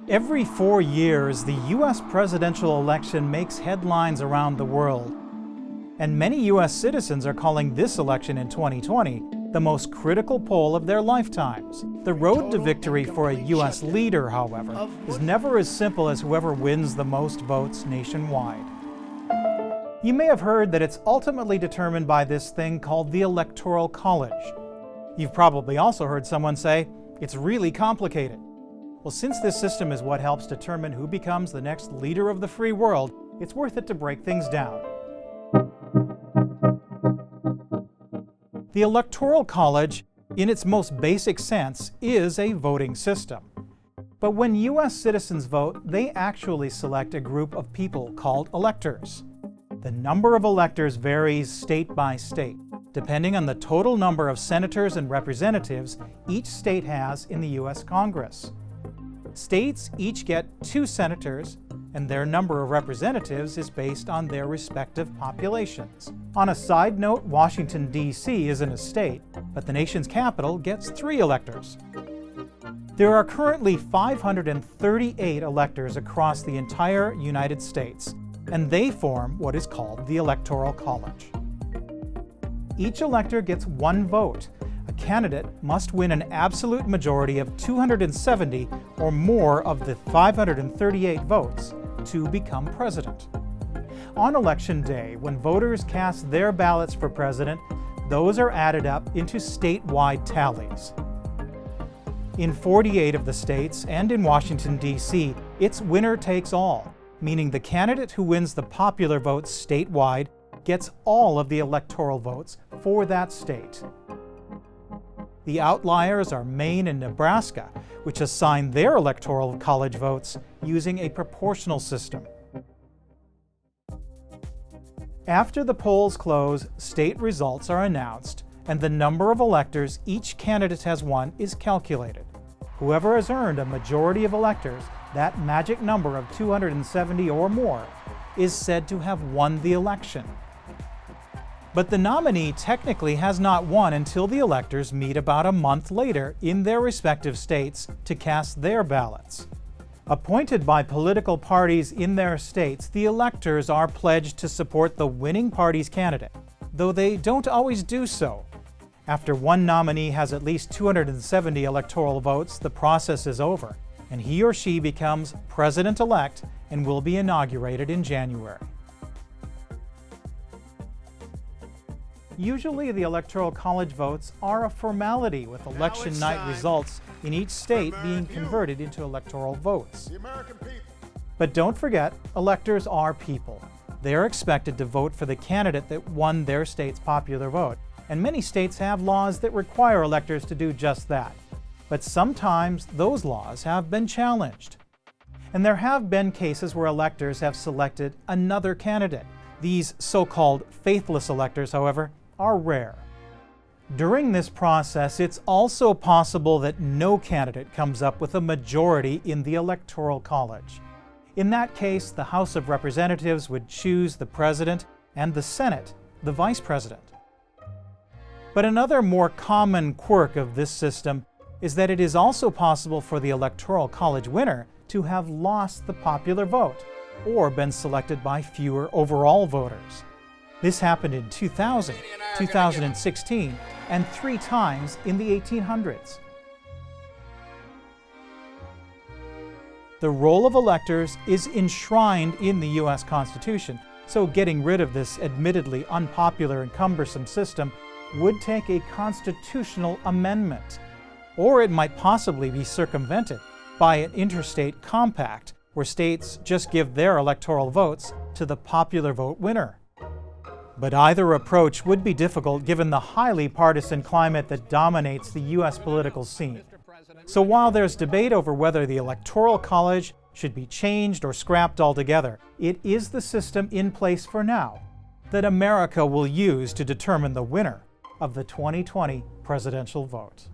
Every 4 years, the US presidential election makes headlines around the world. And many US citizens are calling this election in 2020 the most critical poll of their lifetimes. The road to victory for a US leader, however, is never as simple as whoever wins the most votes nationwide. You may have heard that it's ultimately determined by this thing called the Electoral College. You've probably also heard someone say, it's really complicated. Well, since this system is what helps determine who becomes the next leader of the free world, it's worth it to break things down. The Electoral College, in its most basic sense, is a voting system. But when US citizens vote, they actually select a group of people called electors. The number of electors varies state by state, depending on the total number of senators and representatives each state has in the US Congress. States each get 2 senators, and their number of representatives is based on their respective populations. On a side note, Washington, D.C. isn't a state, but the nation's capital gets 3 electors. There are currently 538 electors across the entire United States, and they form what is called the Electoral College. Each elector gets 1 vote. A candidate must win an absolute majority of 270 or more of the 538 votes to become president. On election day, when voters cast their ballots for president, those are added up into statewide tallies. In 48 of the states and in Washington, D.C., it's winner takes all, meaning the candidate who wins the popular votes statewide gets all of the electoral votes for that state. The outliers are Maine and Nebraska, which assign their electoral college votes using a proportional system. After the polls close, state results are announced, and the number of electors each candidate has won is calculated. Whoever has earned a majority of electors, that magic number of 270 or more, is said to have won the election. But the nominee technically has not won until the electors meet about a month later in their respective states to cast their ballots. Appointed by political parties in their states, the electors are pledged to support the winning party's candidate, though they don't always do so. After one nominee has at least 270 electoral votes, the process is over, and he or she becomes president-elect and will be inaugurated in January. Usually, the Electoral College votes are a formality, with election night results in each state being converted into electoral votes. But don't forget, electors are people. They are expected to vote for the candidate that won their state's popular vote, and many states have laws that require electors to do just that. But sometimes those laws have been challenged. And there have been cases where electors have selected another candidate. These so-called faithless electors, however, are rare. During this process, it's also possible that no candidate comes up with a majority in the Electoral College. In that case, the House of Representatives would choose the president and the Senate, the vice president. But another more common quirk of this system is that it is also possible for the Electoral College winner to have lost the popular vote or been selected by fewer overall voters. This happened in 2000, 2016, and 3 times in the 1800s. The role of electors is enshrined in the US Constitution, so getting rid of this admittedly unpopular and cumbersome system would take a constitutional amendment. Or it might possibly be circumvented by an interstate compact, where states just give their electoral votes to the popular vote winner. But either approach would be difficult given the highly partisan climate that dominates the US political scene. So while there's debate over whether the Electoral College should be changed or scrapped altogether, it is the system in place for now that America will use to determine the winner of the 2020 presidential vote.